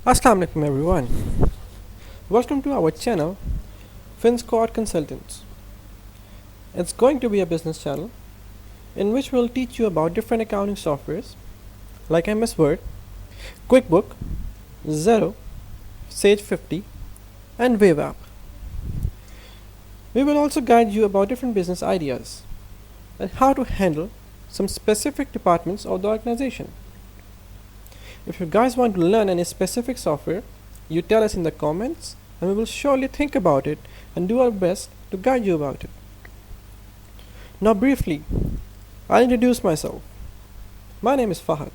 Assalamu alaikum everyone. Welcome to our channel FinSquad Consultants. It's going to be a business channel in which we'll teach you about different accounting softwares like MS Word, QuickBook, Xero, Sage 50 and Wave App. We will also guide you about different business ideas and how to handle some specific departments of the organization. If you guys want to learn any specific software, you tell us in the comments and we will surely think about it and do our best to guide you about it. Now briefly, I'll introduce myself. My name is Fahad.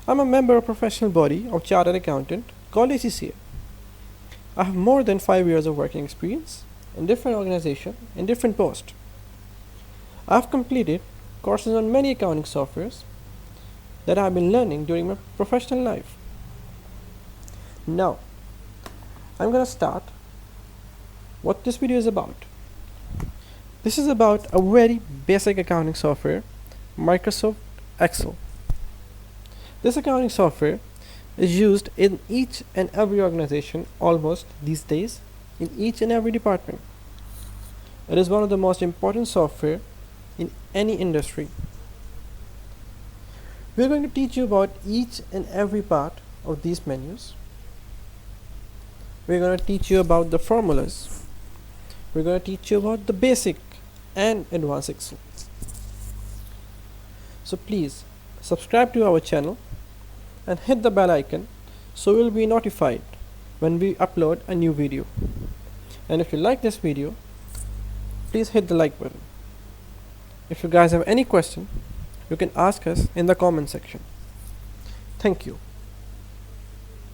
I'm a member of professional body of Chartered Accountant called ACCA. I have more than 5 years of working experience in different organizations in different posts. I have completed courses on many accounting softwares that I've been learning during my professional life. Now, I'm gonna start what this video is about. This is about a very basic accounting software, Microsoft Excel. This accounting software is used in each and every organization almost these days, in each and every department. It is one of the most important software in any industry. We're going to teach you about each and every part of these menus. We're going to teach you about the formulas. We're going to teach you about the basic and advanced Excel. So please subscribe to our channel and hit the bell icon so you'll be notified when we upload a new video. And if you like this video, please hit the like button. If you guys have any question, you can ask us in the comment section. Thank you.